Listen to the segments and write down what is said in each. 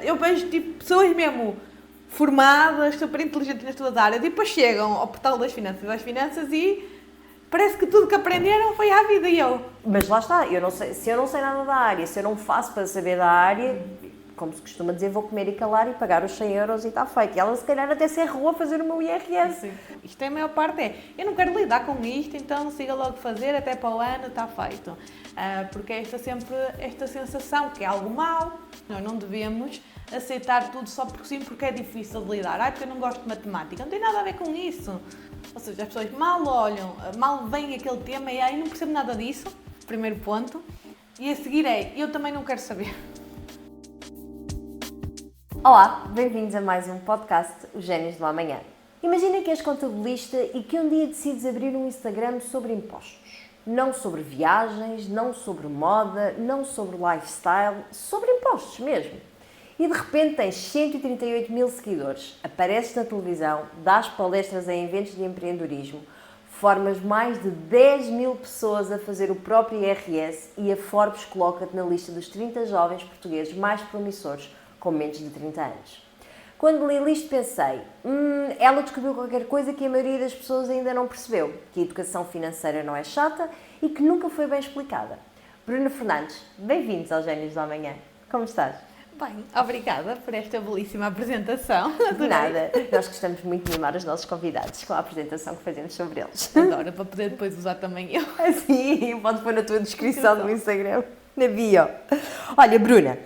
eu vejo tipo, pessoas mesmo formadas, super inteligentes nas suas áreas, e depois chegam ao portal das finanças e parece que tudo que aprenderam foi à vida e eu. Mas lá está, se eu não sei nada da área, se eu não faço para saber da área, como se costuma dizer, vou comer e calar e pagar os 100 euros e está feito. E ela se calhar até se errou a fazer o meu IRS. Sim. Isto é a maior parte, eu não quero lidar com isto, então siga logo fazer, até para o ano está feito. Porque é sempre esta sensação que é algo mau, nós não devemos aceitar tudo só porque sim, porque é difícil de lidar. Porque eu não gosto de matemática, não tem nada a ver com isso. Ou seja, as pessoas mal olham, mal veem aquele tema e aí não percebo nada disso, primeiro ponto. E a seguir eu também não quero saber. Olá, bem-vindos a mais um podcast, Os Génios do Amanhã. Imagina que és contabilista e que um dia decides abrir um Instagram sobre impostos. Não sobre viagens, não sobre moda, não sobre lifestyle, sobre impostos mesmo. E de repente tens 138 mil seguidores, apareces na televisão, dás palestras em eventos de empreendedorismo, formas mais de 10 mil pessoas a fazer o próprio IRS e a Forbes coloca-te na lista dos 30 jovens portugueses mais promissores com menos de 30 anos. Quando li isto pensei, ela descobriu qualquer coisa que a maioria das pessoas ainda não percebeu, que a educação financeira não é chata e que nunca foi bem explicada. Bruna Fernandes, bem-vindos aos Génios do Amanhã. Como estás? Bem, obrigada por esta belíssima apresentação. De nada. Nós gostamos muito de mimar os nossos convidados com a apresentação que fazemos sobre eles. Adoro, para poder depois usar também eu. Sim, podes pôr na tua descrição do Instagram, na bio. Olha, Bruna,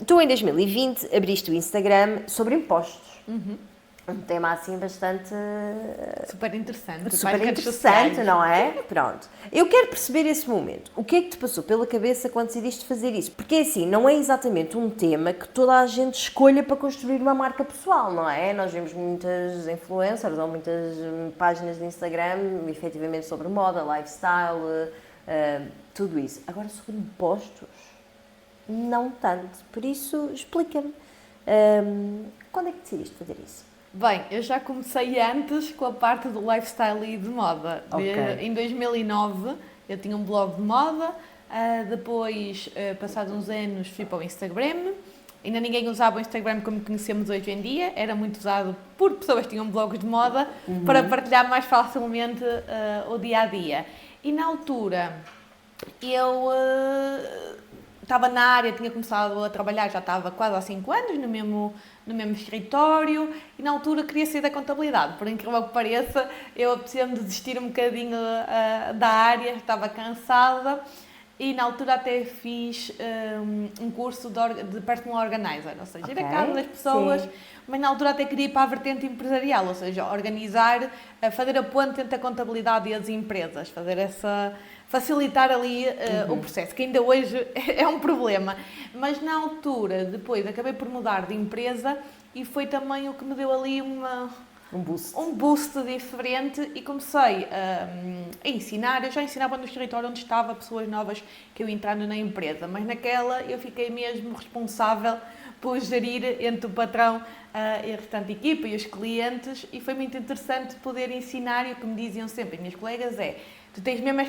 tu em 2020 abriste o Instagram sobre impostos. Um tema assim bastante... Super interessante. Super interessante, não é? Pronto. Eu quero perceber esse momento. O que é que te passou pela cabeça quando decidiste fazer isso? Porque assim, não é exatamente um tema que toda a gente escolha para construir uma marca pessoal, não é? Nós vemos muitas influencers ou muitas páginas de Instagram, efetivamente sobre moda, lifestyle, tudo isso. Agora, sobre impostos, não tanto. Por isso, explica-me. Quando é que decidiste fazer isso? Bem, eu já comecei antes com a parte do lifestyle e de moda. Em 2009 eu tinha um blog de moda, depois, passados uns anos, fui para o Instagram. Ainda ninguém usava o Instagram como conhecemos hoje em dia, era muito usado por pessoas que tinham blogs de moda para partilhar mais facilmente o dia-a-dia. E na altura eu estava na área, tinha começado a trabalhar, já estava quase há 5 anos no mesmo escritório e na altura queria sair da contabilidade. Por incrível que pareça, eu apetecia-me desistir um bocadinho da área, estava cansada e na altura até fiz um curso de personal organizer, ou seja, ir a casa das pessoas, sim. Mas na altura até queria ir para a vertente empresarial, ou seja, organizar, fazer a ponte entre a contabilidade e as empresas, facilitar ali o processo, que ainda hoje é um problema. Mas na altura, depois, acabei por mudar de empresa e foi também o que me deu ali um boost diferente e comecei a ensinar. Eu já ensinava no escritório onde estava pessoas novas que eu entrando na empresa, mas naquela eu fiquei mesmo responsável por gerir entre o patrão e a restante equipa e os clientes e foi muito interessante poder ensinar e o que me diziam sempre as minhas colegas tu tens mesmo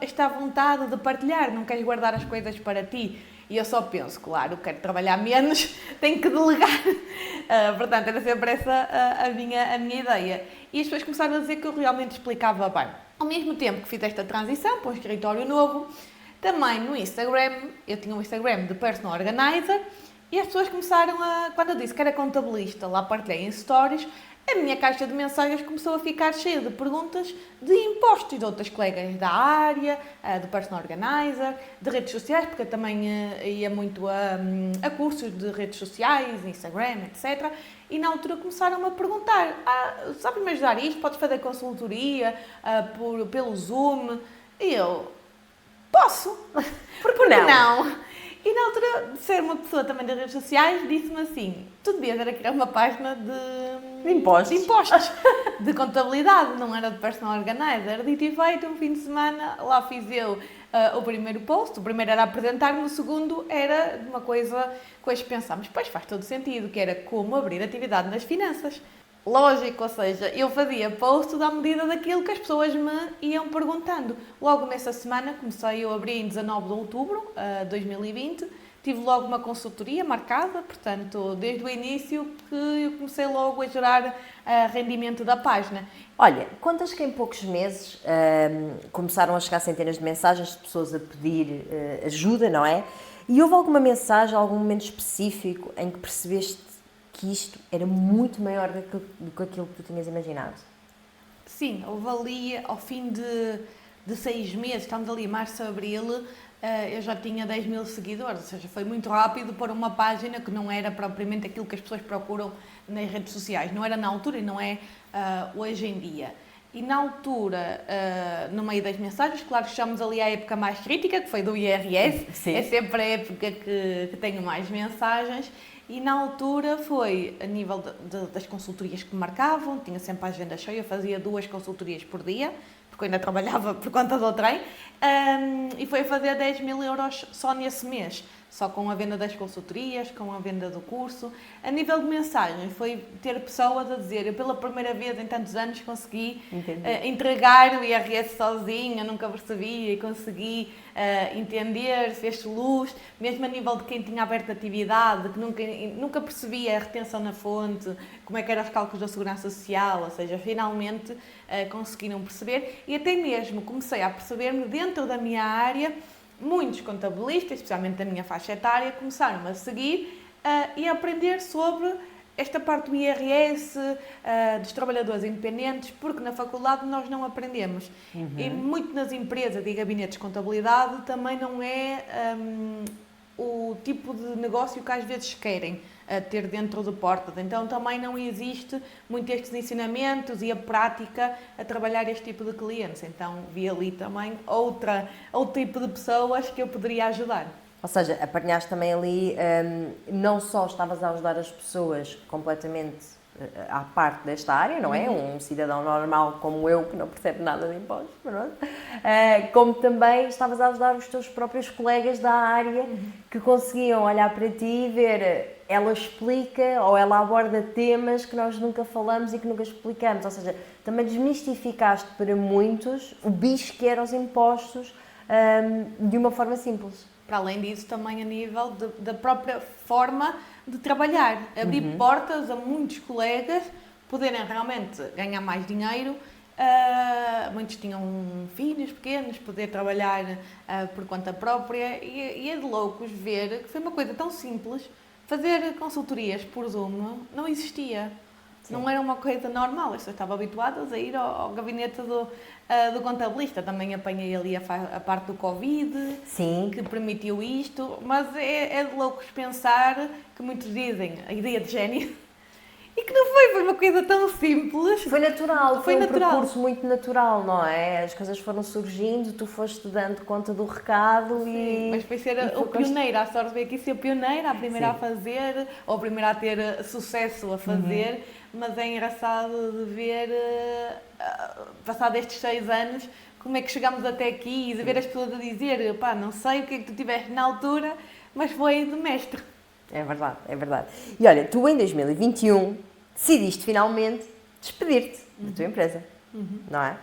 esta vontade de partilhar, não queres guardar as coisas para ti. E eu só penso, claro, quero trabalhar menos, tenho que delegar. Portanto, era sempre essa a minha ideia. E as pessoas começaram a dizer que eu realmente explicava bem. Ao mesmo tempo que fiz esta transição para um escritório novo, também no Instagram, eu tinha um Instagram de personal organizer, e as pessoas começaram quando eu disse que era contabilista, lá partilhei em stories, a minha caixa de mensagens começou a ficar cheia de perguntas de impostos de outras colegas da área, do personal organizer, de redes sociais, porque eu também ia muito a cursos de redes sociais, Instagram, etc. E na altura começaram-me a perguntar, sabes-me ajudar isto? Podes fazer consultoria pelo Zoom? E eu, posso? Porque não? E na altura de ser uma pessoa também das redes sociais, disse-me assim, tu devias era criar uma página de impostos, de contabilidade, não era de personal organizer. Dito e feito, um fim de semana, lá fiz eu o primeiro post, o primeiro era apresentar-me, o segundo era uma coisa que hoje pensámos, pois faz todo sentido, que era como abrir atividade nas finanças. Lógico, ou seja, eu fazia posts à medida daquilo que as pessoas me iam perguntando. Logo nessa semana, comecei, eu abri em 19 de outubro de 2020, tive logo uma consultoria marcada, portanto, desde o início que eu comecei logo a gerar rendimento da página. Olha, contas que em poucos meses começaram a chegar centenas de mensagens de pessoas a pedir ajuda, não é? E houve alguma mensagem, algum momento específico em que percebeste que isto era muito maior do que aquilo que tu tinhas imaginado? Sim, houve ali, ao fim de 6 meses, estamos ali em março, abril, eu já tinha 10 mil seguidores, ou seja, foi muito rápido para uma página que não era propriamente aquilo que as pessoas procuram nas redes sociais, não era na altura e não é hoje em dia. E na altura, no meio das mensagens, claro que chegamos ali à época mais crítica, que foi do IRS, Sim. É sempre a época que tenho mais mensagens, e na altura foi a nível das consultorias que me marcavam, tinha sempre a agenda cheia, eu fazia 2 consultorias por dia, porque eu ainda trabalhava por conta do trem, e foi a fazer 10 mil euros só nesse mês, só com a venda das consultorias, com a venda do curso. A nível de mensagens, foi ter pessoas a dizer, eu pela primeira vez em tantos anos consegui entregar o IRS sozinha, nunca percebia e consegui entender, fez luz, mesmo a nível de quem tinha aberto atividade, que nunca percebia a retenção na fonte, como é que eram os cálculos da Segurança Social, ou seja, finalmente conseguiram perceber, e até mesmo comecei a perceber-me dentro da minha área. Muitos contabilistas, especialmente da minha faixa etária, começaram a seguir e a aprender sobre esta parte do IRS, dos trabalhadores independentes, porque na faculdade nós não aprendemos. E muito nas empresas e gabinetes de contabilidade também não é o tipo de negócio que às vezes querem ter dentro de portas. Então também não existe muito estes ensinamentos e a prática a trabalhar este tipo de clientes. Então vi ali também outro tipo de pessoas que eu poderia ajudar. Ou seja, apanhaste também ali, não só estavas a ajudar as pessoas completamente à parte desta área, não é? Um cidadão normal como eu, que não percebe nada de impostos, como também estavas a ajudar os teus próprios colegas da área que conseguiam olhar para ti e ver, ela explica ou ela aborda temas que nós nunca falamos e que nunca explicamos. Ou seja, também desmistificaste para muitos o bicho que eram os impostos de uma forma simples. Para além disso, também a nível da própria forma de trabalhar. Abrir portas a muitos colegas poderem realmente ganhar mais dinheiro. Muitos tinham filhos pequenos, poder trabalhar por conta própria. E é de loucos ver que foi uma coisa tão simples. Fazer consultorias por Zoom não existia. Sim. Não era uma coisa normal. As pessoas estavam habituadas a ir ao gabinete do contabilista. Também apanhei ali a parte do Covid, sim, que permitiu isto, mas é de loucos pensar que muitos dizem a ideia de gênio e que não foi uma coisa tão simples. Foi natural, foi um percurso muito natural, não é? As coisas foram surgindo, tu foste dando conta do recado. Sim, mas foi ser o pioneiro, a sorte veio aqui ser pioneira, a primeira sim. a fazer, ou a primeira a ter sucesso a fazer, mas é engraçado de ver, passado estes 6 anos, como é que chegamos até aqui e de ver as pessoas a dizer, pá, não sei o que é que tu tiveste na altura, mas foi de mestre. É verdade, é verdade. E olha, tu em 2021 decidiste finalmente despedir-te da tua empresa, não é?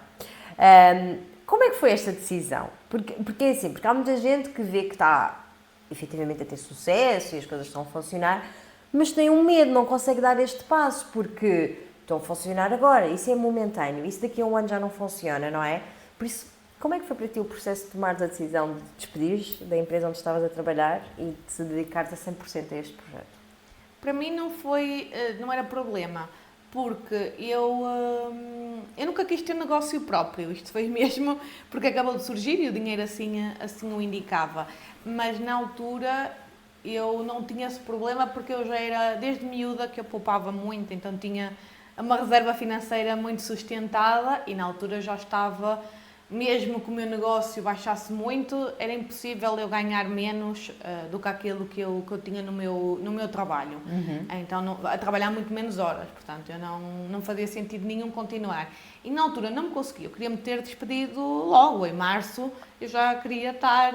Como é que foi esta decisão? Porque é assim, porque há muita gente que vê que está efetivamente a ter sucesso e as coisas estão a funcionar, mas tem um medo, não consegue dar este passo, porque estão a funcionar agora, isso é momentâneo, isso daqui a um ano já não funciona, não é? Por isso, como é que foi para ti o processo de tomares a decisão de despedires da empresa onde estavas a trabalhar e de te dedicares a 100% a este projeto? Para mim não era problema, porque eu nunca quis ter negócio próprio, isto foi mesmo porque acabou de surgir e o dinheiro assim o indicava, mas na altura eu não tinha esse problema porque eu já era desde miúda que eu poupava muito, então tinha uma reserva financeira muito sustentada e na altura já estava, mesmo que o meu negócio baixasse muito, era impossível eu ganhar menos do que aquilo que eu tinha no meu trabalho. Então, a trabalhar muito menos horas, portanto, eu não fazia sentido nenhum continuar. E na altura não me conseguia, eu queria me ter despedido logo, em março, eu já queria estar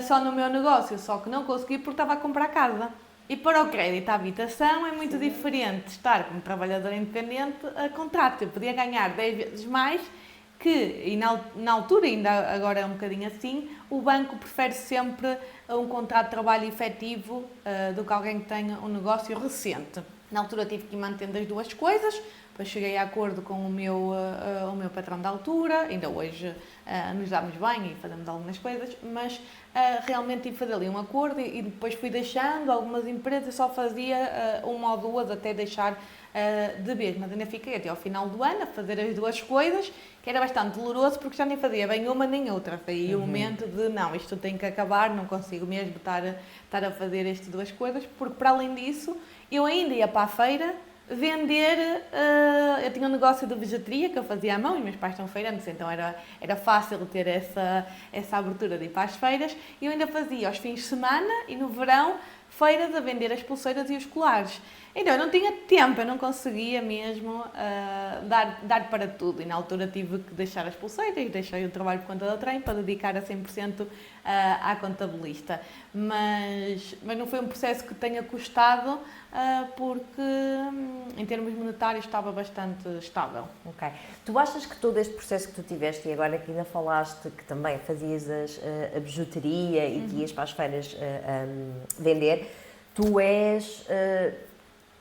só no meu negócio, só que não consegui porque estava a comprar casa. E para o crédito à habitação é muito diferente estar como trabalhadora independente a contrato. Eu podia ganhar 10 vezes mais e na altura, ainda agora é um bocadinho assim, o banco prefere sempre um contrato de trabalho efetivo do que alguém que tenha um negócio recente. Na altura tive que ir mantendo as duas coisas, depois cheguei a acordo com o meu patrão da altura, ainda hoje nos damos bem e fazemos algumas coisas, mas realmente tive que fazer ali um acordo e depois fui deixando. Algumas empresas só fazia uma ou duas até deixar de vez, mas ainda fiquei até ao final do ano a fazer as duas coisas, que era bastante doloroso porque já nem fazia bem uma nem outra. Foi aí o momento de, não, isto tem que acabar, não consigo mesmo estar a fazer estas duas coisas, porque para além disso, eu ainda ia para a feira vender, eu tinha um negócio de bijuteria que eu fazia à mão, e meus pais são feirantes, então era fácil ter essa abertura de ir para as feiras, e eu ainda fazia aos fins de semana e no verão feiras a vender as pulseiras e os colares. Então, eu não tinha tempo, eu não conseguia mesmo dar para tudo. E na altura tive que deixar as pulseiras, deixei o trabalho por conta da trem para dedicar a 100% à contabilista. Mas não foi um processo que tenha custado, porque em termos monetários estava bastante estável. Ok. Tu achas que todo este processo que tu tiveste, e agora que ainda falaste que também fazias a bijuteria e que ias para as feiras vender, tu és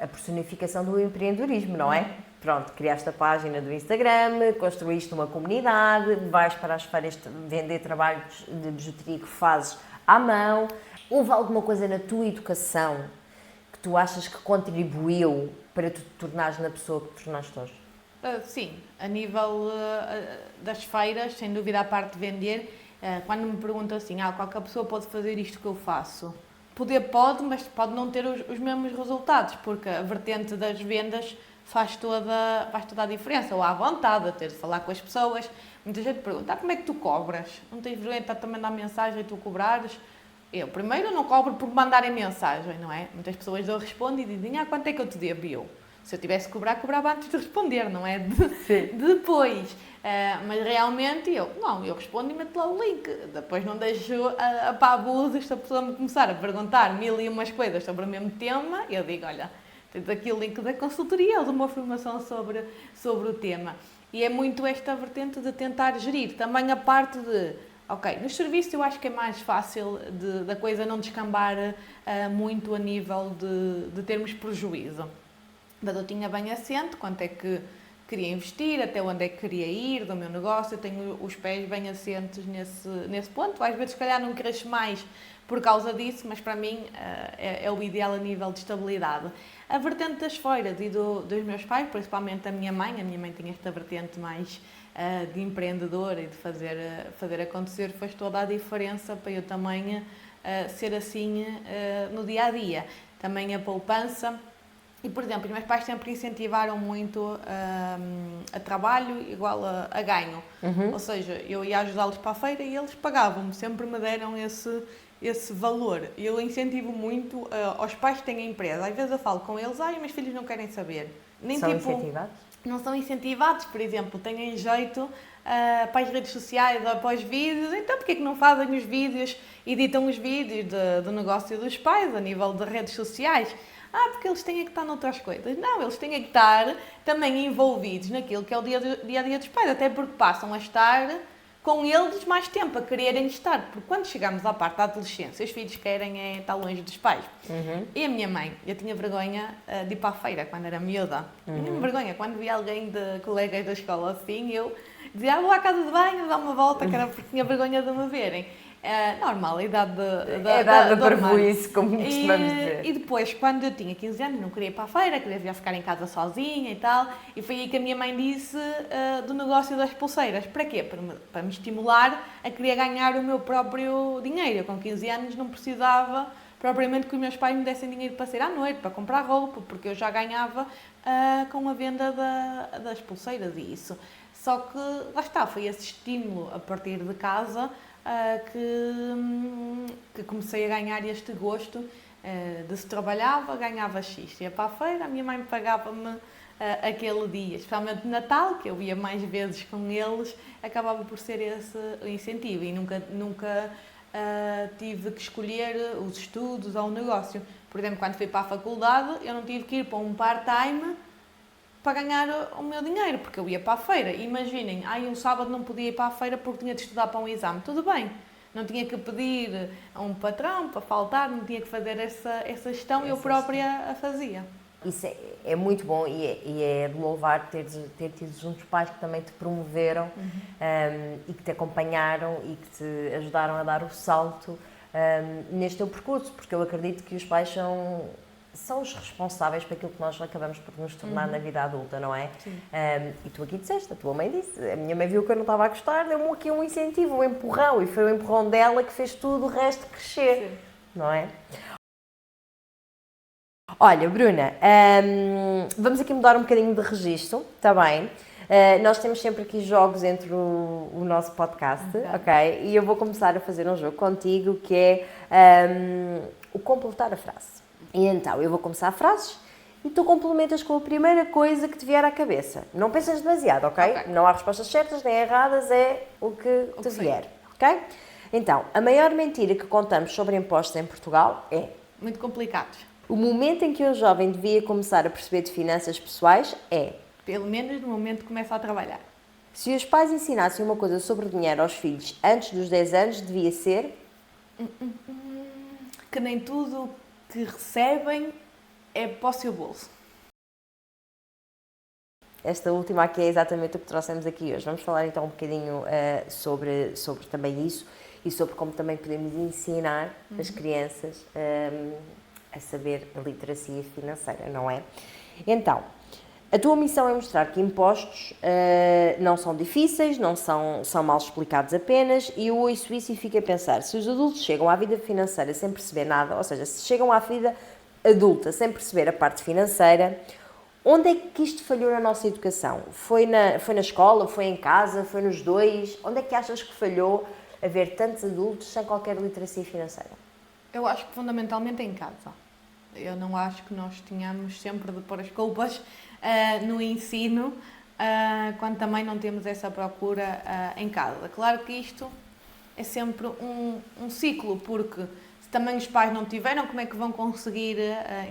a personificação do empreendedorismo, não é? Pronto, criaste a página do Instagram, construíste uma comunidade, vais para as feiras vender trabalhos de bijuteria que fazes à mão. Houve alguma coisa na tua educação que tu achas que contribuiu para tu te tornares na pessoa que te tornaste hoje? Sim, a nível das feiras, sem dúvida a parte de vender, quando me perguntam assim, qualquer pessoa pode fazer isto que eu faço. Poder pode, mas pode não ter os mesmos resultados, porque a vertente das vendas faz toda a diferença, ou há vontade de ter de falar com as pessoas. Muita gente pergunta, como é que tu cobras? Não tens vergonha de estar a mandar mensagem e tu cobrares? Eu, primeiro, não cobro por mandarem mensagem, não é? Muitas pessoas eu respondo e dizem, quanto é que eu te devo? Eu, se eu tivesse que cobrar, cobrava antes de responder, não é? Depois. Mas realmente eu respondo e meto lá o link. Depois não deixo para abusos, se a pessoa me começar a perguntar 1001 coisas sobre o mesmo tema, eu digo, olha, tens aqui o link da consultoria ou de uma formação sobre o tema. E é muito esta vertente de tentar gerir. Também a parte de, nos serviços eu acho que é mais fácil da coisa não descambar muito a nível de termos prejuízo. Mas eu tinha bem assente quanto é que queria investir, até onde é que queria ir do meu negócio. Eu tenho os pés bem assentes nesse ponto. Às vezes, se calhar, não cresço mais por causa disso, mas para mim é o ideal a nível de estabilidade. A vertente das feiras e dos meus pais, principalmente a minha mãe tinha esta vertente mais de empreendedora e de fazer acontecer, fez toda a diferença para eu também ser assim no dia a dia. Também a poupança. E, por exemplo, os meus pais sempre incentivaram muito a trabalho igual a ganho. Ou seja, eu ia ajudá-los para a feira e eles pagavam-me, sempre me deram esse valor. E eu incentivo muito aos pais que têm a empresa. Às vezes eu falo com eles, os meus filhos não querem saber. São incentivados? Não são incentivados, por exemplo, têm jeito para as redes sociais ou para os vídeos, então porquê que não fazem os vídeos, editam os vídeos do negócio dos pais a nível de redes sociais? Porque eles têm que estar noutras coisas. Não, eles têm que estar também envolvidos naquilo que é o dia a dia dos pais, até porque passam a estar com eles mais tempo, a quererem estar, porque quando chegamos à parte da adolescência, os filhos querem estar longe dos pais. E a minha mãe, eu tinha vergonha de ir para a feira quando era miúda. Tinha vergonha, quando via alguém de colegas da escola assim, eu dizia, vou à casa de banho, dar uma volta, que era porque tinha vergonha de me verem. Normal, a idade da parvoíce, como costumamos dizer. E depois, quando eu tinha 15 anos, não queria ir para a feira, queria ficar em casa sozinha e tal, e foi aí que a minha mãe disse do negócio das pulseiras. Para quê? Para me estimular a querer ganhar o meu próprio dinheiro. Eu, com 15 anos, não precisava propriamente que os meus pais me dessem dinheiro para sair à noite, para comprar roupa, porque eu já ganhava com a venda das pulseiras e isso. Só que, lá está, foi esse estímulo a partir de casa que comecei a ganhar este gosto de se trabalhava, ganhava X. Ia para a feira, a minha mãe pagava-me aquele dia, especialmente no Natal, que eu ia mais vezes com eles, acabava por ser esse o incentivo e nunca tive que escolher os estudos ou o negócio. Por exemplo, quando fui para a faculdade, eu não tive que ir para um part-time para ganhar o meu dinheiro, porque eu ia para a feira. Imaginem, um sábado não podia ir para a feira porque tinha de estudar para um exame. Tudo bem, não tinha que pedir a um patrão para faltar, não tinha que fazer essa gestão, eu própria a fazia. Isso é muito bom e é de louvar ter tido juntos pais que também te promoveram e que te acompanharam e que te ajudaram a dar o salto neste teu percurso, porque eu acredito que os pais são os responsáveis por aquilo que nós acabamos por nos tornar na vida adulta, não é? E tu aqui disseste, a tua mãe disse, a minha mãe viu que eu não estava a gostar, deu-me aqui um incentivo, um empurrão, e foi o empurrão dela que fez tudo o resto crescer, não é? Olha, Bruna, vamos aqui mudar um bocadinho de registro, está bem? Nós temos sempre aqui jogos entre o nosso podcast, ok? E eu vou começar a fazer um jogo contigo que é o completar a frase. E então, eu vou começar frases e tu complementas com a primeira coisa que te vier à cabeça. Não pensas demasiado, ok? Não há respostas certas nem erradas, é o que te vier, ok? Então, a maior mentira que contamos sobre impostos em Portugal é... Muito complicado. O momento em que um jovem devia começar a perceber de finanças pessoais é... Pelo menos no momento que começa a trabalhar. Se os pais ensinassem uma coisa sobre dinheiro aos filhos antes dos 10 anos, devia ser... Que nem tudo que recebem é para o seu bolso. Esta última aqui é exatamente o que trouxemos aqui hoje. Vamos falar então um bocadinho sobre também isso e sobre como também podemos ensinar as crianças a saber a literacia financeira, não é? Então, a tua missão é mostrar que impostos não são difíceis, não são mal explicados apenas, e eu ouço isso e fico a pensar, se os adultos chegam à vida financeira sem perceber nada, ou seja, se chegam à vida adulta sem perceber a parte financeira, onde é que isto falhou na nossa educação? Foi na escola, foi em casa, foi nos dois? Onde é que achas que falhou haver tantos adultos sem qualquer literacia financeira? Eu acho que fundamentalmente em casa. Eu não acho que nós tenhamos sempre de pôr as culpas no ensino, quando também não temos essa procura em casa. Claro que isto é sempre um ciclo, porque se também os pais não tiveram, como é que vão conseguir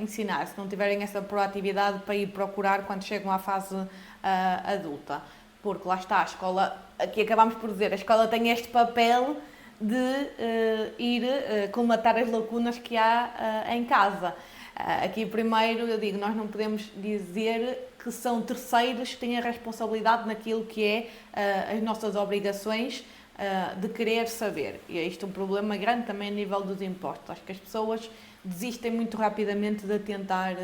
ensinar? Se não tiverem essa proatividade para ir procurar quando chegam à fase adulta. Porque lá está, a escola, aqui acabamos por dizer, a escola tem este papel de ir colmatar as lacunas que há em casa. Aqui primeiro eu digo, nós não podemos dizer que são terceiros que têm a responsabilidade naquilo que é as nossas obrigações de querer saber. E é isto um problema grande também a nível dos impostos. Acho que as pessoas desistem muito rapidamente de tentar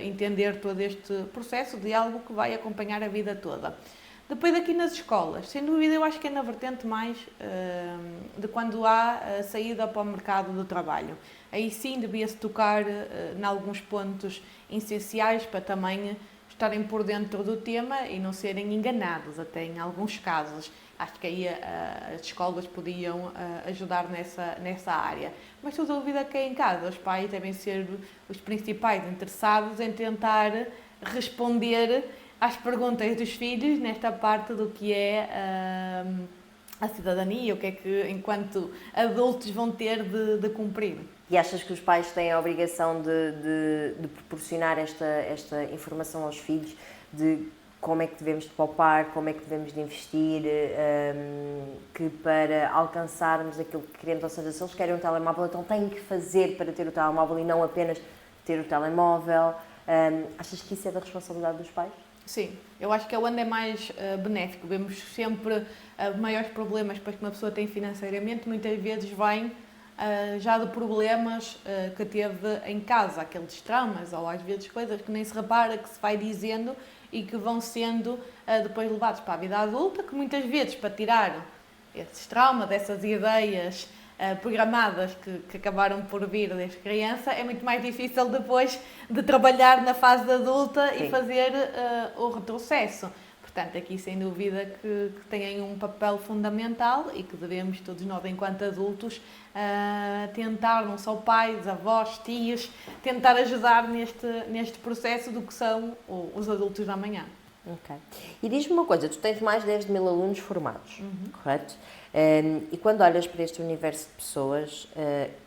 entender todo este processo de algo que vai acompanhar a vida toda. Depois aqui nas escolas, sem dúvida eu acho que é na vertente mais de quando há a saída para o mercado do trabalho. Aí sim devia-se tocar em alguns pontos essenciais para também estarem por dentro do tema e não serem enganados até em alguns casos. Acho que aí as escolas podiam ajudar nessa área. Mas sem dúvida que é em casa, os pais devem ser os principais interessados em tentar responder às perguntas dos filhos nesta parte do que é a cidadania, o que é que enquanto adultos vão ter de cumprir. E achas que os pais têm a obrigação de proporcionar esta informação aos filhos de como é que devemos de poupar, como é que devemos de investir, que para alcançarmos aquilo que queremos, ou seja, se eles querem um telemóvel, então têm que fazer para ter o telemóvel e não apenas ter o telemóvel. Achas que isso é da responsabilidade dos pais? Sim, eu acho que é onde é mais benéfico. Vemos sempre maiores problemas para que uma pessoa tem financeiramente, muitas vezes vem já de problemas que teve em casa, aqueles traumas ou às vezes coisas que nem se repara, que se vai dizendo e que vão sendo depois levados para a vida adulta, que muitas vezes para tirar esses traumas, dessas ideias programadas que acabaram por vir desde criança, é muito mais difícil depois de trabalhar na fase adulta. Sim. E fazer o retrocesso. Portanto, aqui sem dúvida que têm um papel fundamental e que devemos todos nós, enquanto adultos, tentar, não só pais, avós, tios, tentar ajudar neste processo do que são os adultos da manhã. Ok. E diz-me uma coisa, tu tens mais de 10.000 alunos formados, correto? E quando olhas para este universo de pessoas,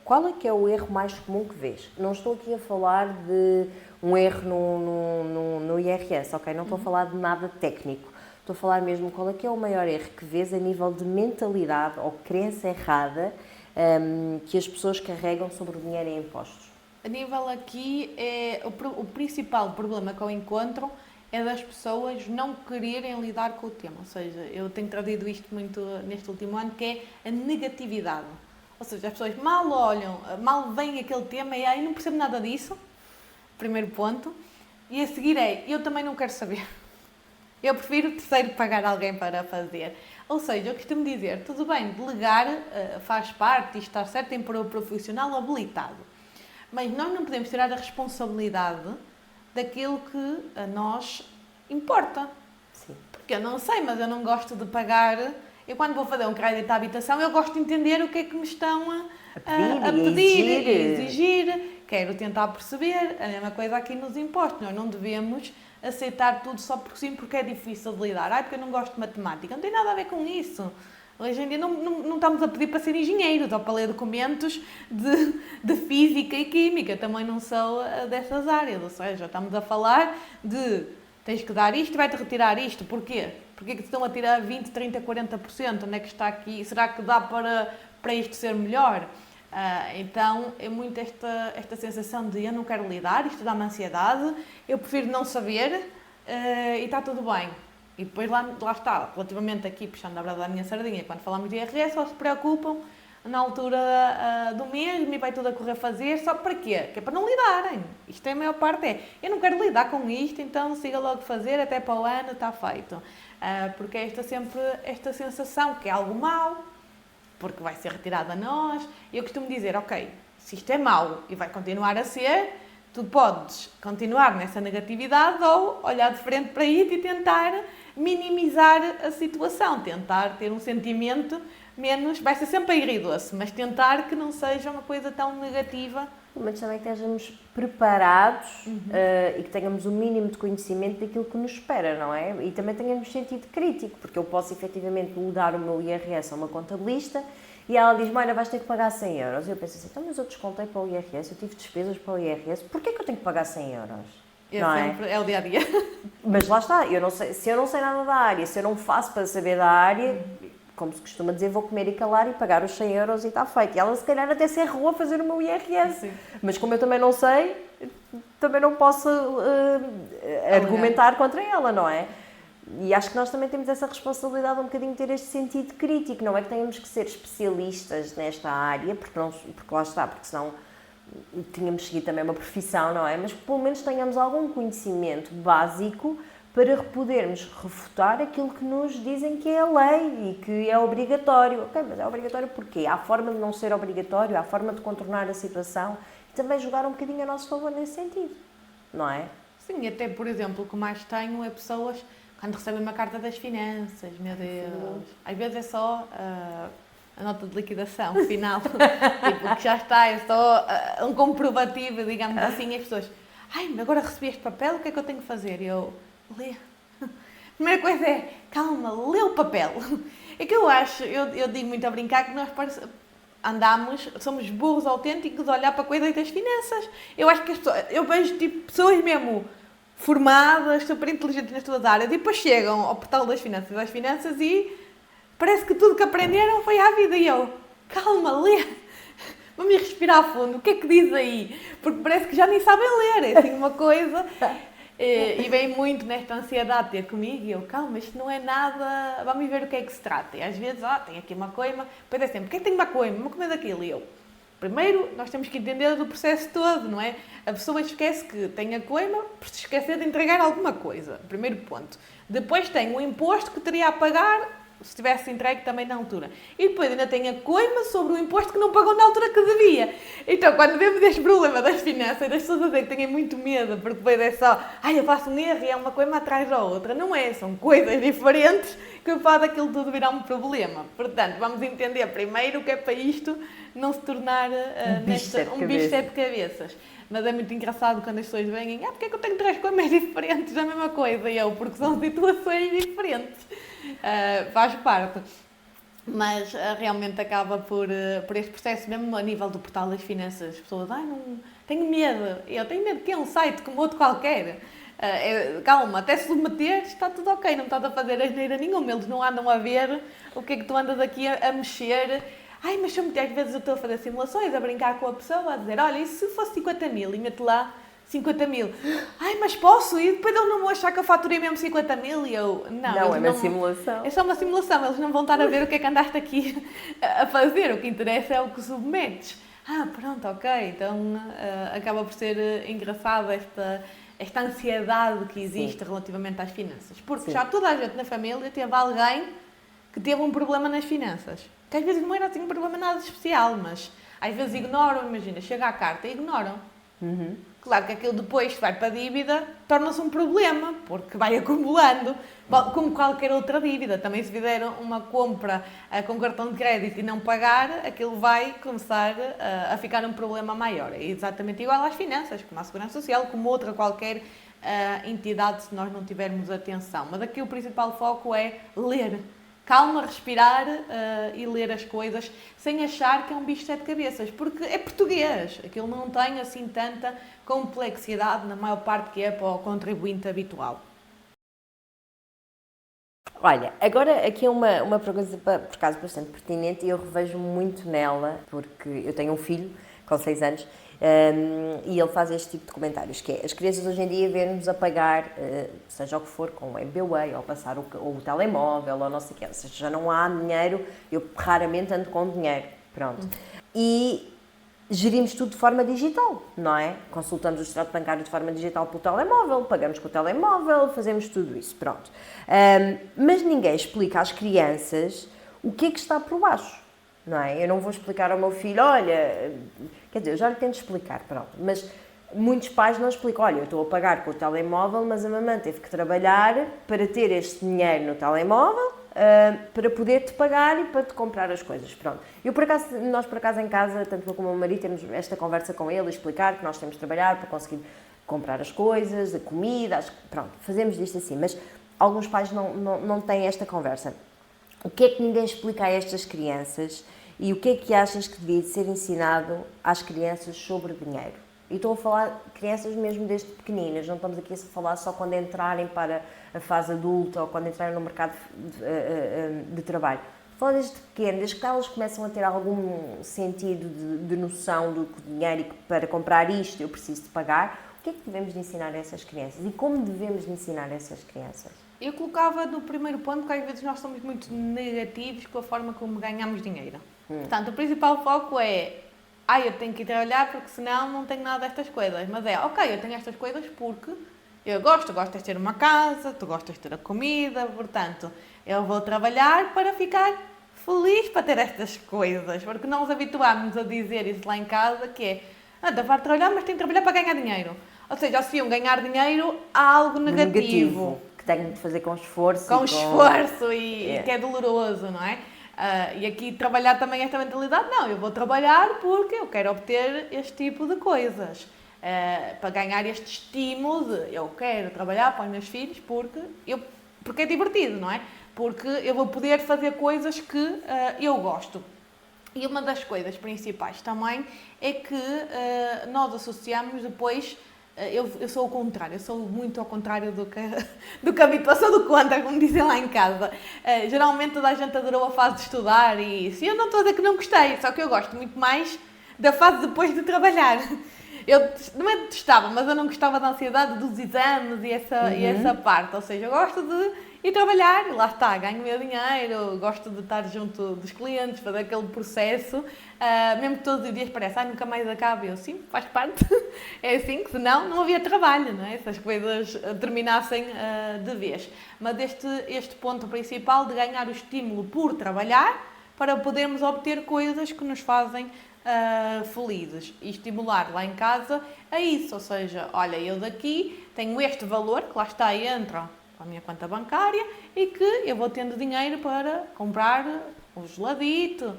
qual é que é o erro mais comum que vês? Não estou aqui a falar de um erro no IRS, ok? Não estou a falar de nada técnico. Estou a falar mesmo qual é que é o maior erro que vês a nível de mentalidade ou crença errada que as pessoas carregam sobre o dinheiro e impostos. A nível aqui, o principal problema que eu encontro é das pessoas não quererem lidar com o tema. Ou seja, eu tenho trazido isto muito neste último ano, que é a negatividade. Ou seja, as pessoas mal olham, mal veem aquele tema e aí não percebo nada disso, primeiro ponto. E a seguir eu também não quero saber. Eu prefiro terceiro pagar alguém para fazer. Ou seja, eu costumo dizer, tudo bem, delegar faz parte e está certo em pôr o profissional habilitado. Mas nós não podemos tirar a responsabilidade daquilo que a nós importa. Sim. Porque eu não sei, mas eu não gosto de pagar. Eu quando vou fazer um crédito à habitação, eu gosto de entender o que é que me estão a pedir e exigir. Quero tentar perceber. A mesma coisa aqui nos impostos. Nós não devemos aceitar tudo só porque sim, porque é difícil de lidar. Porque eu não gosto de matemática. Não tem nada a ver com isso. Hoje em dia não estamos a pedir para ser engenheiros ou para ler documentos de física e química. Também não sou dessas áreas. Ou seja, estamos a falar de tens que dar isto e vai-te retirar isto. Porquê? Porquê que te estão a tirar 20, 30, 40%? Onde é que está aqui? Será que dá para isto ser melhor? Então, é muito esta sensação de eu não quero lidar, isto dá-me ansiedade, eu prefiro não saber e está tudo bem. E depois lá está, relativamente aqui, puxando a brasa da minha sardinha, quando falamos de IRS, só se preocupam na altura do mês, e vai tudo a correr a fazer, só para quê? Que é para não lidarem. Isto é a maior parte, eu não quero lidar com isto, então siga logo fazer, até para o ano está feito. Porque é sempre esta sensação que é algo mau, porque vai ser retirado a nós. E eu costumo dizer, ok, se isto é mau e vai continuar a ser, tu podes continuar nessa negatividade ou olhar de frente para isso e tentar minimizar a situação, tentar ter um sentimento menos, vai ser sempre agridoce, mas tentar que não seja uma coisa tão negativa. Mas também que estejamos preparados e que tenhamos o mínimo de conhecimento daquilo que nos espera, não é? E também tenhamos sentido crítico, porque eu posso efetivamente mudar o meu IRS a uma contabilista e ela diz-me, olha, vais ter que pagar 100 euros. E eu penso assim, então, mas eu descontei para o IRS, eu tive despesas para o IRS, porquê que eu tenho que pagar 100 euros? É o dia-a-dia. Mas lá está, eu não sei, se eu não sei nada da área, se eu não faço para saber da área, como se costuma dizer, vou comer e calar e pagar os 100 euros e está feito. E ela se calhar até se errou a fazer o meu IRS. Sim. Mas como eu também não sei, também não posso argumentar contra ela, não é? E acho que nós também temos essa responsabilidade um bocadinho de ter este sentido crítico. Não é que tenhamos que ser especialistas nesta área, porque lá está, porque senão tínhamos seguido também uma profissão, não é? Mas que pelo menos tenhamos algum conhecimento básico para podermos refutar aquilo que nos dizem que é a lei e que é obrigatório. Ok, mas é obrigatório porquê? Há forma de não ser obrigatório, há forma de contornar a situação e também jogar um bocadinho a nosso favor nesse sentido, não é? Sim, até, por exemplo, o que mais tenho é pessoas, quando recebem uma carta das finanças, meu Deus, às vezes é só a nota de liquidação final, tipo, que já está, é só um comprovativo, digamos assim, e as pessoas, ai, agora recebi este papel, o que é que eu tenho que fazer? E eu, lê. A primeira coisa é, calma, lê o papel. É que eu acho, eu digo muito a brincar que nós somos burros autênticos a olhar para coisas das finanças. Eu acho que eu vejo tipo, pessoas mesmo formadas, super inteligentes nas suas áreas e depois chegam ao portal das finanças e parece que tudo que aprenderam foi à vida. E eu, calma, lê. Vamos respirar a fundo, o que é que diz aí? Porque parece que já nem sabem ler, é assim uma coisa. E vem muito nesta ansiedade ter comigo e eu, calma, isto não é nada, vamos ver o que é que se trata. E às vezes, tem aqui uma coima, depois é sempre, o que é que tem uma coima? Uma coima daquilo. E eu, primeiro, nós temos que entender do processo todo, não é? A pessoa esquece que tem a coima por se esquecer de entregar alguma coisa, primeiro ponto. Depois tem o imposto que teria a pagar se tivesse entregue também na altura. E depois ainda tem a coima sobre o imposto que não pagou na altura que devia. Então, quando vemos este problema das finanças, das pessoas a dizer que têm muito medo, porque depois é só, eu faço um erro e é uma coima atrás da outra. Não é, são coisas diferentes que faz aquilo tudo virar um problema. Portanto, vamos entender primeiro o que é para isto não se tornar um bicho de sete cabeças. Mas é muito engraçado quando as pessoas vêm, porque é que eu tenho 3 coisas diferentes da mesma coisa? E eu, porque são situações diferentes. Faz parte. Mas realmente acaba por este processo, mesmo a nível do portal das finanças, as pessoas, não, tenho medo. Eu tenho medo que é um site como outro qualquer. Calma, até se submeteres está tudo ok, não estás a fazer asneira nenhuma, eles não andam a ver o que é que tu andas aqui a mexer. Mas às vezes eu estou a fazer simulações, a brincar com a pessoa, a dizer, olha, e se fosse 50 mil? E meto lá 50 mil. Mas posso? E depois eles não vão achar que eu faturei mesmo 50 mil? E eu, não é uma simulação. É só uma simulação, eles não vão estar a ver o que é que andaste aqui a fazer, o que interessa é o que submetes. Pronto, ok, então acaba por ser engraçado esta ansiedade que existe relativamente às finanças. Porque já toda a gente na família teve alguém que teve um problema nas finanças. Que às vezes não era assim um problema nada especial, mas às vezes ignoram, imagina, chega a carta e ignoram. Claro que aquilo depois, se vai para a dívida, torna-se um problema, porque vai acumulando, como qualquer outra dívida. Também se fizer uma compra com cartão de crédito e não pagar, aquilo vai começar a ficar um problema maior. É exatamente igual às finanças, como à Segurança Social, como outra qualquer entidade, se nós não tivermos atenção. Mas aqui o principal foco é ler. Calma, respirar e ler as coisas sem achar que é um bicho de 7 cabeças, porque é português, aquilo não tem assim tanta complexidade na maior parte que é para o contribuinte habitual. Olha, agora aqui é uma pergunta por acaso bastante pertinente e eu revejo muito nela, porque eu tenho um filho com 6 anos e ele faz este tipo de comentários, que é, as crianças hoje em dia vêm-nos a pagar, seja o que for, com o MBWay, ou passar o telemóvel, ou não sei o quê, ou seja, já não há dinheiro, eu raramente ando com dinheiro, pronto. E gerimos tudo de forma digital, não é? Consultamos o extrato bancário de forma digital pelo telemóvel, pagamos com o telemóvel, fazemos tudo isso, pronto. Mas ninguém explica às crianças o que é que está por baixo, não é? Eu não vou explicar ao meu filho, olha, quer dizer, eu já lhe tento explicar, pronto, mas muitos pais não explicam, olha, eu estou a pagar com o telemóvel, mas a mamãe teve que trabalhar para ter este dinheiro no telemóvel, para poder-te pagar e para te comprar as coisas, pronto. Nós por acaso em casa, tanto eu como o meu marido, temos esta conversa com ele, explicar que nós temos de trabalhar para conseguir comprar as coisas, a comida, pronto, fazemos disto assim, mas alguns pais não têm esta conversa. O que é que ninguém explica a estas crianças e o que é que achas que devia ser ensinado às crianças sobre dinheiro? E estou a falar de crianças mesmo desde pequeninas, não estamos aqui a falar só quando entrarem para a fase adulta ou quando entrarem no mercado de trabalho. Falo desde pequeno, desde que elas começam a ter algum sentido de noção do dinheiro e que para comprar isto eu preciso de pagar, o que é que devemos de ensinar a essas crianças e como devemos de ensinar a essas crianças? Eu colocava no primeiro ponto que às vezes nós somos muito negativos com a forma como ganhamos dinheiro. Portanto, o principal foco é eu tenho que ir trabalhar porque senão não tenho nada destas coisas. Mas eu tenho estas coisas porque eu gosto de ter uma casa, tu gostas de ter a comida, portanto, eu vou trabalhar para ficar feliz para ter estas coisas. Porque nós habituámos a dizer isso lá em casa, que é, estou a trabalhar, mas tenho que trabalhar para ganhar dinheiro. Ou seja, associam ganhar dinheiro a algo negativo. Que tenho de fazer com esforço. Esforço e que é doloroso, não é? E aqui trabalhar também esta mentalidade, não, eu vou trabalhar porque eu quero obter este tipo de coisas. Para ganhar este estímulo de eu quero trabalhar para os meus filhos porque é divertido, não é? Porque eu vou poder fazer coisas que eu gosto. E uma das coisas principais também é que nós associamos depois. Eu sou o contrário, eu sou muito ao contrário do que a habituação do contra, como dizem lá em casa. Geralmente toda a gente adorou a fase de estudar e isso. Eu não estou a dizer que não gostei, só que eu gosto muito mais da fase depois de trabalhar. Eu não detestava, mas eu não gostava da ansiedade dos exames e essa parte. Ou seja, eu gosto de e trabalhar, lá está, ganho meu dinheiro, gosto de estar junto dos clientes, fazer aquele processo, mesmo que todos os dias pareça, nunca mais acaba, eu sim, faz parte, é assim, que senão não havia trabalho, não é? Se as coisas terminassem de vez. Mas este ponto principal de ganhar o estímulo por trabalhar, para podermos obter coisas que nos fazem felizes e estimular lá em casa a isso, ou seja, olha, eu daqui tenho este valor que lá está e entra para a minha conta bancária e que eu vou tendo dinheiro para comprar um geladito,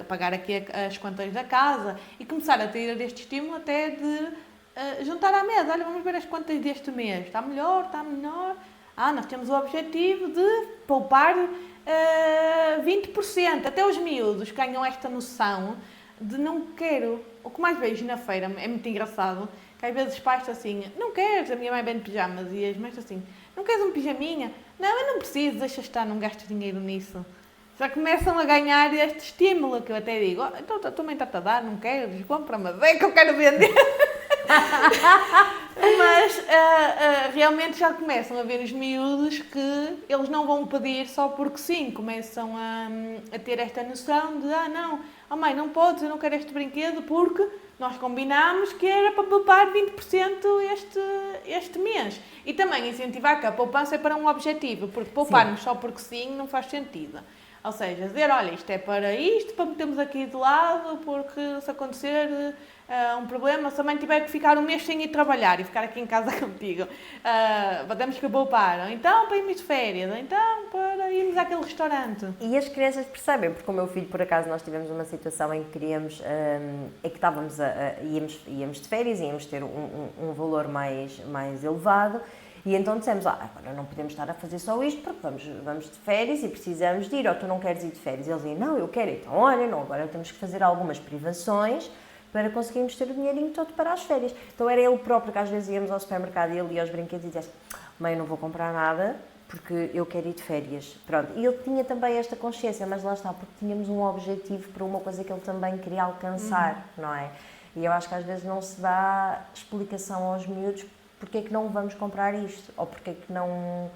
pagar aqui as contas da casa e começar a ter este estímulo até de juntar à mesa, olha, vamos ver as contas deste mês, está melhor, está menor, nós temos o objetivo de poupar 20%, até os miúdos ganham esta noção de não quero. O que mais vejo na feira é muito engraçado, que às vezes os pais estão assim, não queres, a minha mãe vende pijamas e as mães assim, não queres um pijaminha? Não, eu não preciso, deixa estar, não gasto dinheiro nisso. Já começam a ganhar este estímulo, que eu até digo, então a tua mãe está-te a dar, não queres, compra, mas é que eu quero vender. Mas realmente já começam a ver os miúdos que eles não vão pedir só porque sim, começam a ter esta noção de não, mãe, não podes, eu não quero este brinquedo porque nós combinámos que era para poupar 20% este mês. E também incentivar que a poupança é para um objetivo, porque pouparmos só porque sim não faz sentido. Ou seja, dizer, olha, isto é para isto, para metermos aqui de lado, porque se acontecer um problema, se a mãe tiver que ficar um mês sem ir trabalhar e ficar aqui em casa contigo, temos que poupar. Ou então para irmos de férias, ou então para irmos àquele restaurante. E as crianças percebem, porque o meu filho, por acaso, nós tivemos uma situação em que queríamos, em que estávamos íamos de férias, íamos ter um valor mais elevado. E então dissemos, agora não podemos estar a fazer só isto porque vamos de férias e precisamos de ir, ou tu não queres ir de férias? Eles diziam, não, eu quero. Então, olha, não, agora temos que fazer algumas privações para conseguirmos ter o dinheirinho todo para as férias. Então era ele próprio que às vezes íamos ao supermercado e ele ia aos brinquedos e dizia assim, mãe, eu não vou comprar nada porque eu quero ir de férias. Pronto. E ele tinha também esta consciência, mas lá está, porque tínhamos um objetivo para uma coisa que ele também queria alcançar, não é? E eu acho que às vezes não se dá explicação aos miúdos porque é que não vamos comprar isto, ou porque é que não,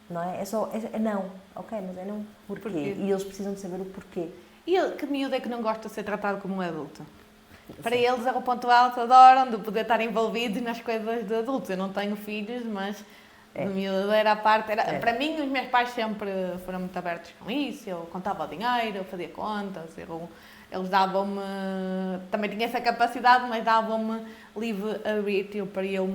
não é? É só, não, ok, mas é não, porquê? E eles precisam de saber o porquê. E que miúdo é que não gosta de ser tratado como um adulto? Para eles é o ponto alto, adoram de poder estar envolvidos nas coisas de adultos. Eu não tenho filhos, mas de miúdo era a parte... Para mim, os meus pais sempre foram muito abertos com isso, eu contava o dinheiro, eu fazia contas, eles davam-me, também tinha essa capacidade, mas davam-me livre arbítrio para eu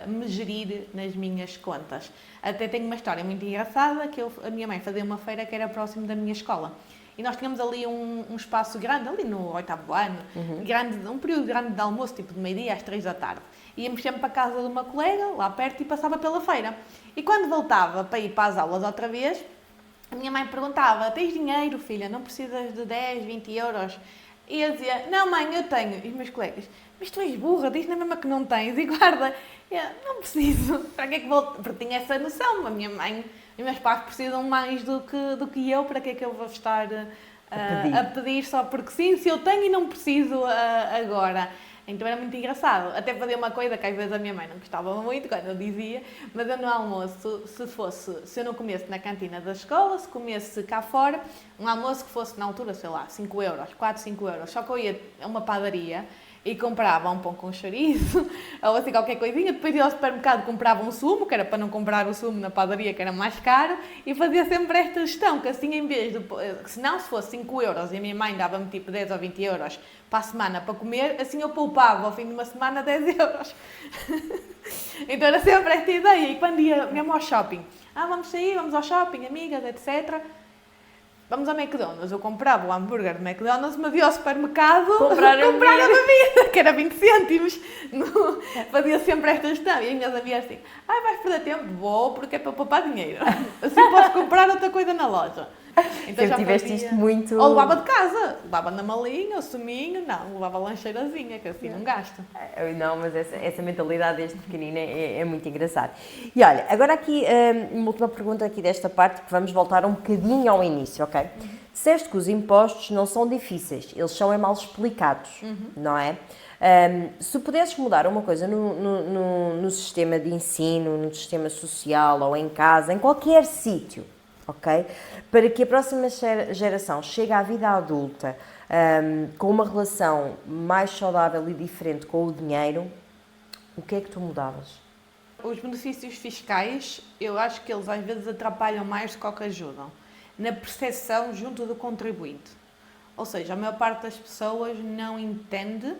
me gerir nas minhas contas. Até tenho uma história muito engraçada, que a minha mãe fazia uma feira que era próximo da minha escola. E nós tínhamos ali um espaço grande, ali no 8º ano, grande, um período grande de almoço, tipo de meio-dia às 3 da tarde. Íamos sempre para a casa de uma colega, lá perto, e passava pela feira. E quando voltava para ir para as aulas outra vez, a minha mãe perguntava, tens dinheiro, filha? Não precisas de 10, 20 euros? E eu dizia, não mãe, eu tenho. E os meus colegas, mas tu és burra, diz na mesma que não tens e guarda. E eu, não preciso. Para que é que vou? Porque tinha essa noção. A minha mãe e os meus pais precisam mais do que eu. Para que é que eu vou estar a pedir só porque sim, se eu tenho e não preciso agora. Então era muito engraçado. Até fazia uma coisa que às vezes a minha mãe não gostava muito quando eu dizia, mas eu no almoço, se eu não comesse na cantina da escola, se comesse cá fora, um almoço que fosse na altura, sei lá, 5 euros, 4, 5 euros, só que eu ia a uma padaria e comprava um pão com chouriço, ou assim qualquer coisinha, depois ia ao supermercado, comprava um sumo, que era para não comprar o sumo na padaria, que era mais caro, e fazia sempre esta gestão, que assim em vez de, se não, se fosse 5 euros e a minha mãe dava-me tipo 10 ou 20 euros para a semana para comer, assim eu poupava ao fim de uma semana 10 euros. Então era sempre esta ideia, e quando ia mesmo ao shopping, vamos sair, vamos ao shopping, amigas, etc., vamos ao McDonald's. Eu comprava o hambúrguer do McDonald's, mas ia ao supermercado comprar a bebida, que era 20 cêntimos. Fazia sempre esta gestão. E as minhas amigas assim, vais perder tempo? Vou, porque é para poupar dinheiro. Assim posso comprar outra coisa na loja. Então já tiveste isto muito... Ou levava de casa, levava na malinha, o suminho, não, levava a lancheirazinha, que assim não gasto. Não, mas essa mentalidade deste pequenino é muito engraçada. E olha, agora aqui uma última pergunta aqui desta parte, que vamos voltar um bocadinho ao início, ok? Disseste que os impostos não são difíceis, eles são mal explicados, não é? Se pudesses mudar uma coisa no sistema de ensino, no sistema social ou em casa, em qualquer sítio, ok? Para que a próxima geração chegue à vida adulta com uma relação mais saudável e diferente com o dinheiro, o que é que tu mudavas? Os benefícios fiscais, eu acho que eles às vezes atrapalham mais do que ajudam. Na percepção junto do contribuinte. Ou seja, a maior parte das pessoas não entende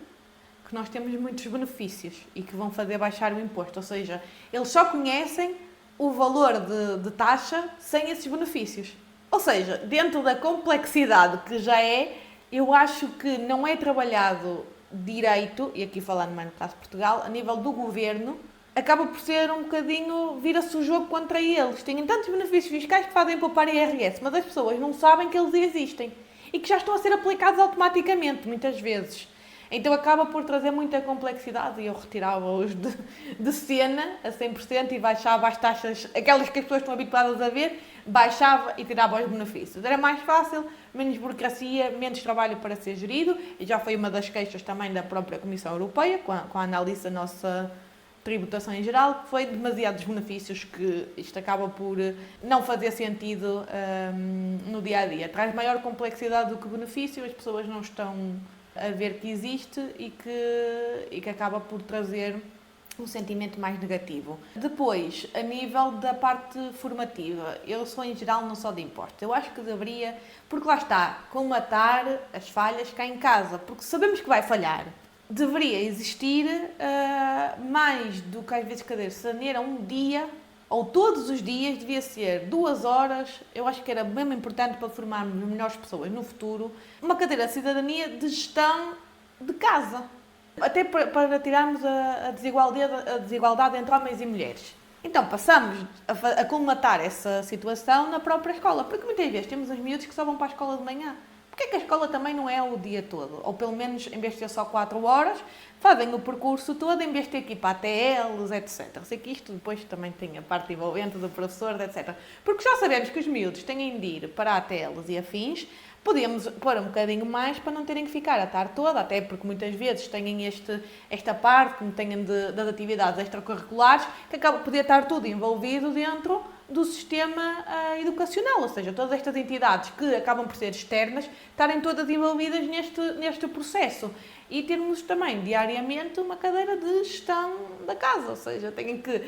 que nós temos muitos benefícios e que vão fazer baixar o imposto. Ou seja, eles só conhecem o valor de taxa sem esses benefícios. Ou seja, dentro da complexidade que já é, eu acho que não é trabalhado direito, e aqui falando mais no caso de Portugal, a nível do governo, acaba por ser um bocadinho, vira-se o jogo contra eles. Têm tantos benefícios fiscais que fazem poupar IRS, mas as pessoas não sabem que eles existem e que já estão a ser aplicados automaticamente, muitas vezes. Então acaba por trazer muita complexidade e eu retirava-os de cena a 100% e baixava as taxas, aquelas que as pessoas estão habituadas a ver, baixava e tirava os benefícios. Era mais fácil, menos burocracia, menos trabalho para ser gerido, e já foi uma das queixas também da própria Comissão Europeia, com a análise da nossa tributação em geral, que foi demasiados benefícios, que isto acaba por não fazer sentido no dia-a-dia. Traz maior complexidade do que benefício, as pessoas não estão a ver que existe e que acaba por trazer um sentimento mais negativo. Depois, a nível da parte formativa, eu sou em geral não só de impostos, eu acho que deveria, porque lá está, colmatar as falhas cá em casa, porque sabemos que vai falhar. Deveria existir mais do que às vezes cadeira um dia, ou todos os dias, devia ser 2 horas, eu acho que era mesmo importante para formarmos melhores pessoas no futuro, uma cadeira de cidadania de gestão de casa. Até para tirarmos a desigualdade entre homens e mulheres. Então passamos a colmatar essa situação na própria escola, porque muitas vezes temos uns miúdos que só vão para a escola de manhã. Porquê que a escola também não é o dia todo? Ou pelo menos, em vez de ser só 4 horas, fazem o percurso todo, em vez de ter que ir para ATLs, etc. Sei que isto depois também tem a parte envolvente do professor, etc. Porque já sabemos que os miúdos têm de ir para ATLs e afins, podíamos pôr um bocadinho mais para não terem que ficar a tarde toda, até porque muitas vezes têm esta parte, como têm das atividades extracurriculares, que acaba de poder estar tudo envolvido dentro do sistema educacional, ou seja, todas estas entidades que acabam por ser externas, estarem todas envolvidas neste processo. E termos também, diariamente, uma cadeira de gestão da casa, ou seja, têm que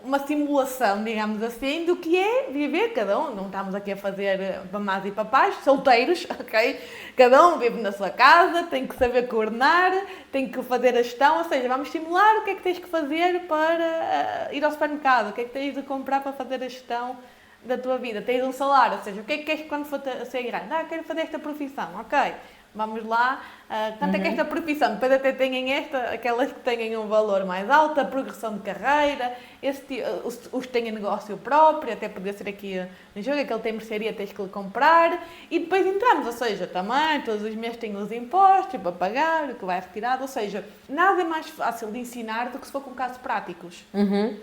uma simulação, digamos assim, do que é viver cada um. Não estamos aqui a fazer mamás e papás, solteiros, ok? Cada um vive na sua casa, tem que saber coordenar, tem que fazer a gestão, ou seja, vamos simular o que é que tens que fazer para ir ao supermercado, o que é que tens de comprar para fazer a gestão da tua vida. Tens um salário, ou seja, o que é que queres quando for a ser grande? Quero fazer esta profissão, ok? Vamos lá, quanto é que esta profissão, depois até têm aquelas que têm um valor mais alto, a progressão de carreira, os que têm negócio próprio, até poder ser aqui no jogo, aquele tem mercearia, tens que lhe comprar, e depois entramos, ou seja, também todos os meses têm os impostos para pagar, o que vai retirado, ou seja, nada é mais fácil de ensinar do que se for com casos práticos.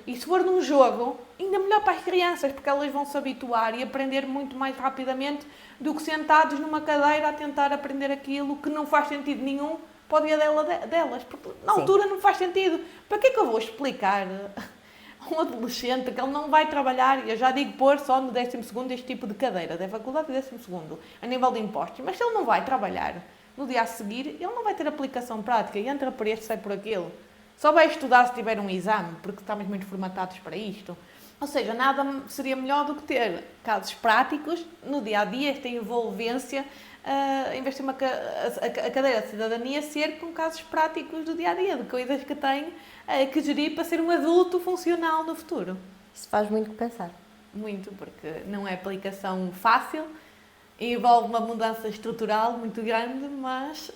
E se for num jogo, ainda melhor para as crianças, porque elas vão se habituar e aprender muito mais rapidamente do que sentados numa cadeira a tentar aprender aquilo que não faz sentido nenhum para o dia delas. Porque na altura não faz sentido. Para que é que eu vou explicar a um adolescente que ele não vai trabalhar, eu já digo pôr só no 12º este tipo de cadeira, da faculdade de 12º, a nível de impostos, mas se ele não vai trabalhar no dia a seguir, ele não vai ter aplicação prática e entra por este, sai por aquilo. Só vai estudar se tiver um exame, porque estamos muito formatados para isto. Ou seja, nada seria melhor do que ter casos práticos no dia-a-dia, esta envolvência, em vez de ter a cadeira de cidadania ser com casos práticos do dia-a-dia, de coisas que tem que gerir para ser um adulto funcional no futuro. Isso faz muito que pensar. Muito, porque não é aplicação fácil, envolve uma mudança estrutural muito grande, mas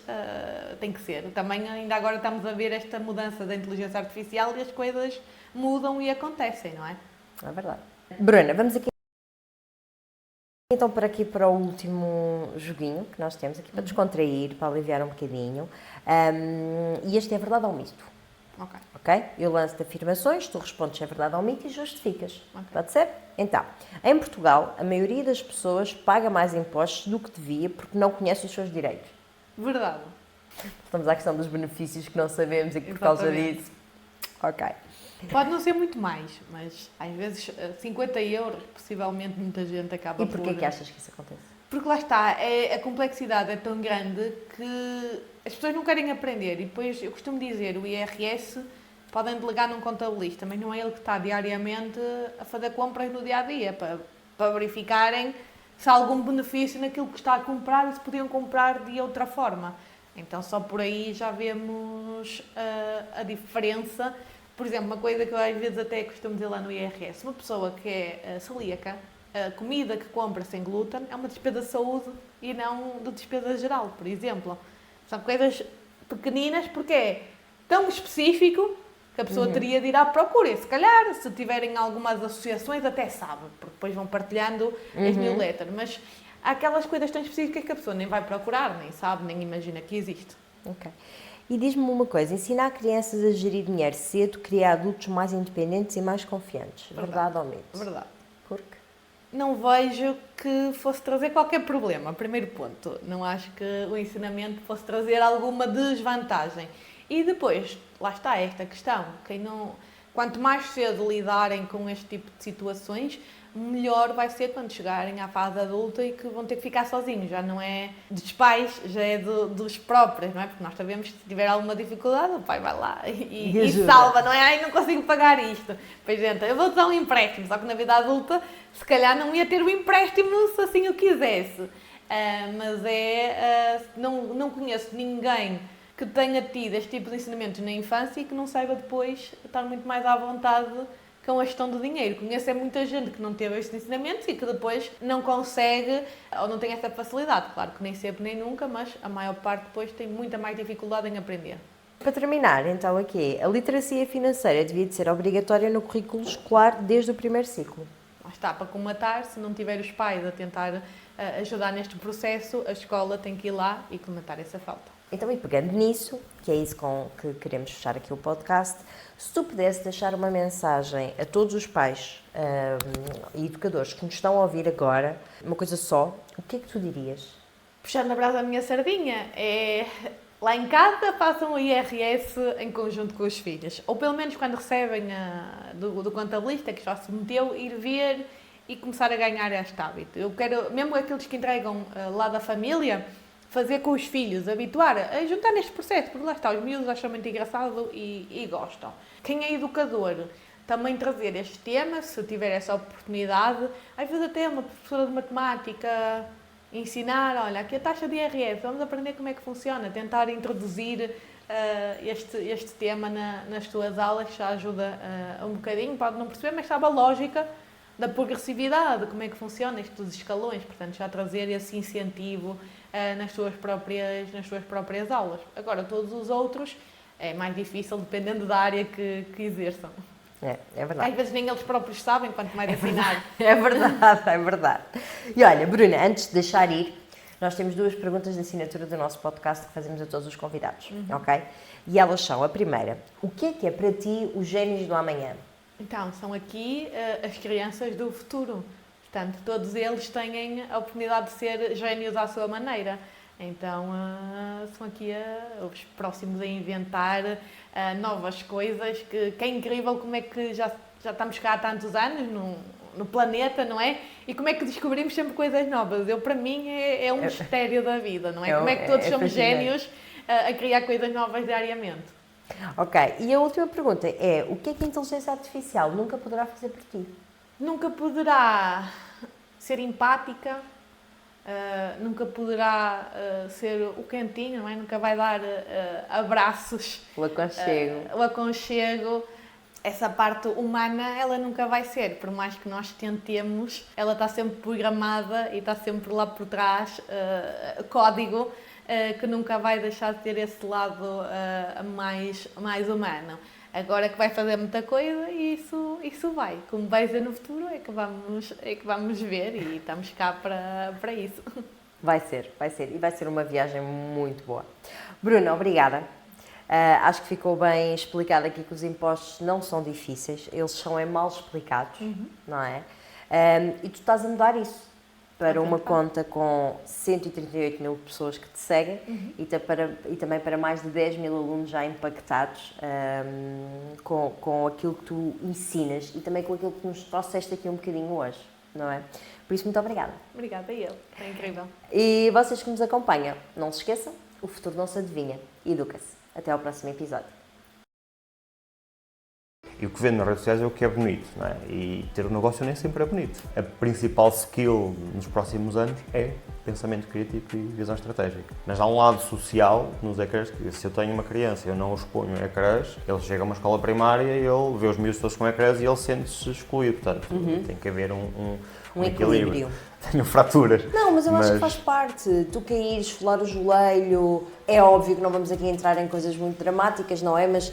tem que ser. Também ainda agora estamos a ver esta mudança da inteligência artificial e as coisas mudam e acontecem, não é? É verdade. Bruna, vamos aqui então para o último joguinho que nós temos aqui para descontrair, para aliviar um bocadinho. E este é verdade ou mito. Ok? Eu lanço-te afirmações, tu respondes se é verdade ou mito e justificas. Pode ser? Então, em Portugal, a maioria das pessoas paga mais impostos do que devia porque não conhece os seus direitos. Verdade. Estamos à questão dos benefícios que não sabemos e que por causa disso... Ok. Pode não ser muito mais, mas às vezes 50 euros, possivelmente muita gente acaba por... E porquê que achas que isso acontece? Porque lá está, a complexidade é tão grande que as pessoas não querem aprender. E depois, eu costumo dizer, o IRS podem delegar num contabilista, mas não é ele que está diariamente a fazer compras no dia-a-dia, para verificarem se há algum benefício naquilo que está a comprar e se podiam comprar de outra forma. Então, só por aí já vemos a diferença. Por exemplo, uma coisa que eu às vezes até costumo dizer lá no IRS, uma pessoa que é celíaca, a comida que compra sem glúten é uma despesa de saúde e não de despesa geral, por exemplo. São coisas pequeninas porque é tão específico que a pessoa teria de ir à procura. E se calhar, se tiverem algumas associações, até sabe, porque depois vão partilhando as newsletters. Mas há aquelas coisas tão específicas que a pessoa nem vai procurar, nem sabe, nem imagina que existe. Ok. E diz-me uma coisa, ensinar crianças a gerir dinheiro cedo cria adultos mais independentes e mais confiantes. Verdade ou mito? Verdade. Por quê? Não vejo que fosse trazer qualquer problema, primeiro ponto. Não acho que o ensinamento fosse trazer alguma desvantagem. E depois, lá está esta questão, quanto mais cedo lidarem com este tipo de situações, melhor vai ser quando chegarem à fase adulta e que vão ter que ficar sozinhos. Já não é dos pais, já é dos próprios, não é? Porque nós sabemos que se tiver alguma dificuldade, o pai vai lá e salva, não é? Ai, não consigo pagar isto. Pois, gente, eu vou-te dar um empréstimo, só que na vida adulta, se calhar não ia ter o empréstimo se assim o quisesse. Mas não conheço ninguém que tenha tido este tipo de ensinamentos na infância e que não saiba depois estar muito mais à vontade com a gestão do dinheiro. Conheço muita gente que não teve estes ensinamentos e que depois não consegue ou não tem essa facilidade. Claro que nem sempre nem nunca, mas a maior parte depois tem muita mais dificuldade em aprender. Para terminar, então, aqui, a literacia financeira devia de ser obrigatória no currículo escolar desde o primeiro ciclo. Lá está, para comatar, se não tiver os pais a tentar ajudar neste processo, a escola tem que ir lá e comatar essa falta. Então, e pegando nisso, que é isso com que queremos fechar aqui o podcast, se tu pudesse deixar uma mensagem a todos os pais e educadores que nos estão a ouvir agora, uma coisa só, o que é que tu dirias? Puxando a brasa da minha sardinha, lá em casa façam o IRS em conjunto com os filhos. Ou pelo menos quando recebem do contabilista, que já se meteu, ir ver e começar a ganhar este hábito. Eu quero, mesmo aqueles que entregam lá da família, fazer com os filhos, habituar a juntar neste processo, porque lá está, os miúdos acham muito engraçado e gostam. Quem é educador, também trazer este tema, se tiver essa oportunidade, às vezes até uma professora de matemática, ensinar, olha, aqui a taxa de IRS, vamos aprender como é que funciona, tentar introduzir este tema nas tuas aulas, já ajuda um bocadinho, pode não perceber, mas sabe a lógica da progressividade, como é que funciona isto dos escalões, portanto já trazer esse incentivo nas suas próprias aulas. Agora, todos os outros é mais difícil, dependendo da área que exerçam. É verdade. Às vezes nem eles próprios sabem, quanto mais ensinar. É verdade. E olha, Bruna, antes de deixar ir, nós temos 2 perguntas de assinatura do nosso podcast que fazemos a todos os convidados, ok? E elas são, a primeira, o que é para ti os génios do amanhã? Então, são aqui as crianças do futuro. Portanto, todos eles têm a oportunidade de ser génios à sua maneira. Então, são aqui os próximos a inventar novas coisas, que é incrível como é que já estamos cá há tantos anos no planeta, não é? E como é que descobrimos sempre coisas novas. Para mim, é um mistério da vida, não é? Como é que todos somos génios a criar coisas novas diariamente. Ok, e a última pergunta é, o que a inteligência artificial nunca poderá fazer por ti? Nunca poderá ser empática, nunca poderá ser o quentinho, não é? Nunca vai dar abraços. O aconchego. O aconchego. Essa parte humana, ela nunca vai ser. Por mais que nós tentemos, ela está sempre programada e está sempre lá por trás, código, que nunca vai deixar de ter esse lado mais humano. Agora que vai fazer muita coisa e isso vai. Como vai ser no futuro é que vamos ver e estamos cá para isso. Vai ser. E vai ser uma viagem muito boa. Bruna, obrigada. Acho que ficou bem explicado aqui que os impostos não são difíceis, eles são mal explicados, não é? E tu estás a mudar isso. para uma conta com 138 mil pessoas que te seguem e também para mais de 10 mil alunos já impactados com aquilo que tu ensinas e também com aquilo que nos trouxeste aqui um bocadinho hoje, não é? Por isso, muito obrigada. Obrigada a ele, é incrível. E vocês que nos acompanham, não se esqueçam, o futuro não se adivinha. Educa-se. Até ao próximo episódio. E o que vende nas redes sociais é o que é bonito, não é? E ter um negócio nem sempre é bonito. A principal skill nos próximos anos é pensamento crítico e visão estratégica. Mas há um lado social nos ecrãs, que se eu tenho uma criança e eu não os ponho em ecrãs, ele chega a uma escola primária e ele vê os miúdos todos com ecrãs e ele sente-se excluído. Portanto, tem que haver um equilíbrio. Tenho fraturas. Não, mas eu acho que faz parte. Tu caíres, esfolar o joelho, é óbvio que não vamos aqui entrar em coisas muito dramáticas, não é? Mas